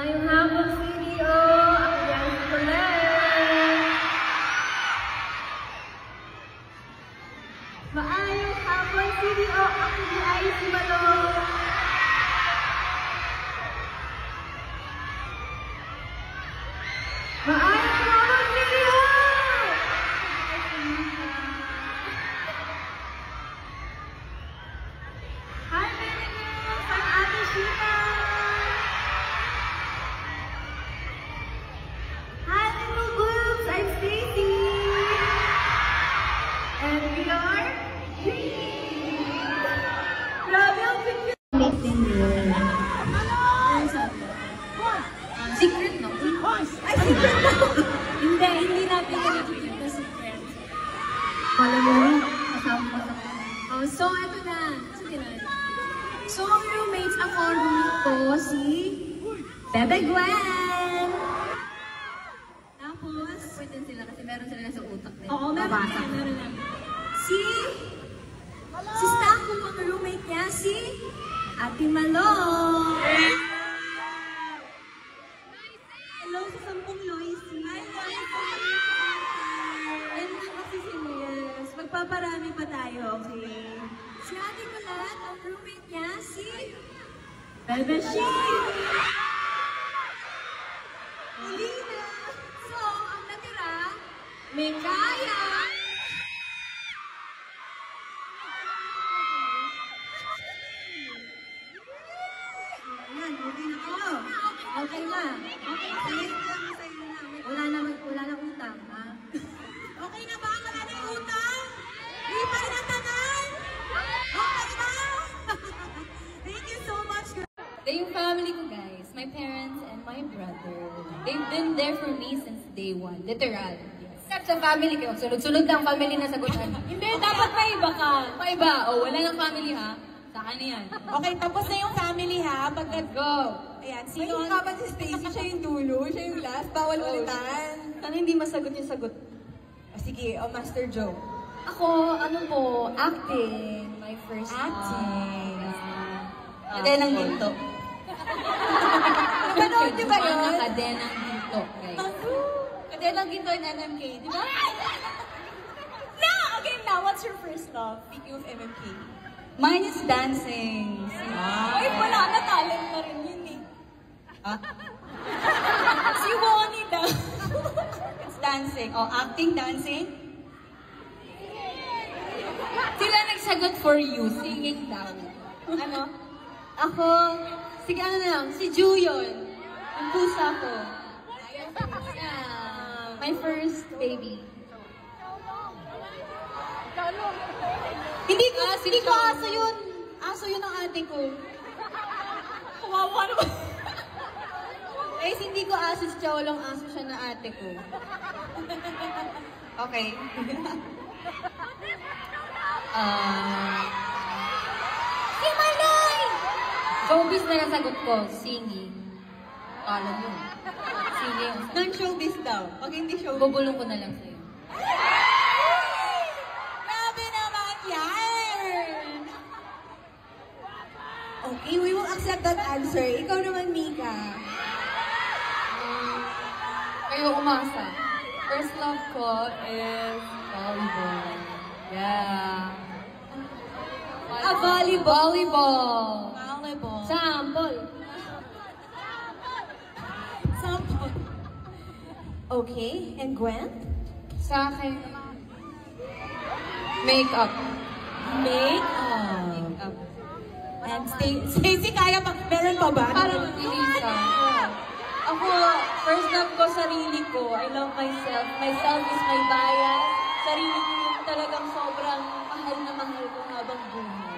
Maayong hapon, CDO! Ako yan si Colette! Maayong hapon, CDO! Ako ay si Malong! Maayong hapon, CDO! Hi, Mary Girls! I'm Ate Sheena! Hi, little boobs! I'm Stacy! And we are Grabe ang picture! Secret, no? Ay, secret na! Hindi natin na-secret na secret. Kala mo, kasama. So, eto na. Sige na. So, ang roommates ako, roommate ko, si Bebe Gwen! Tapos, pwede sila kasi meron sila nasa utak din. Oo, meron na. Si Staco, ang roommate niya, si Ate Malong! Hello sa 10 Loisy! Hi, and kasi si Liz. Magpaparami pa tayo, okay? Si Ate Colette, ang roommate niya, si Bebe Sheen! Molina! So, ang natira, may kaya! Ayan, okay na kayo. Okay na. Wala na utang, ha? Okay na ba? Wala na yung utang? Hindi pa rin ang tagal? Okay ba? Thank you so much, girl. Yung family ko, guys, my parents and my brother, they've been there for me since day one, literal. Except sa family ko, sunod-sunod lang family na sagutan. Hindi, dapat maiba ka. Maiba, wala nang family ha. Sa akin yan. Okay, tapos na yung family ha. Pag Go! ayan, sino ang kapan si Stacy? Siya yung dulo, siya yung last. Bawal ulitan. Sana hindi masagot yung sagot. Sige, Master Joe. Ako, ano po, acting. My first Acting. Kadenang ginto. Napanood niyo ba yun? Kadenang ginto, guys. Kadenang ginto in MMK, di ba? No! Okay, now, what's your first love? Speaking of MMK. Mine is dancing. Ay, wala na, talent na rin yun eh. Si Bonnie daw. It's dancing. Acting, dancing. Sila nagsagot for you. Singing daw. Ano? Ako, sige ano na lang, si Juyon. Ang pusa ko. Yeah. My first baby. Hindi ko aso yun. Aso yun ang ate ko. Kawawa naman. Guys, hindi ko aso si Chowlong, aso siya na ate ko. Okay. Si Maloy! Showbiz na nasagot ko, singing. Kala mo. Singing. Non-showbiz daw. Pag hindi showbiz. Bubulong ko na lang sa'yo. Grabe naman yan! Okay, we will accept that answer. Ikaw naman, Mika. Kayo umasa. First love ko is volleyball. Yeah. Volleyball. Volleyball. Sample. Sample. Okay, and Gwen? Sa akin, makeup. Makeup. And Stacy, kaya pa? Meron pa ba? Parang Lisa. Ako, first love ko, sarili ko. I love myself. Myself is my bias. Sarili ko yung talagang sobrang mahal na mahal ko habang buhay.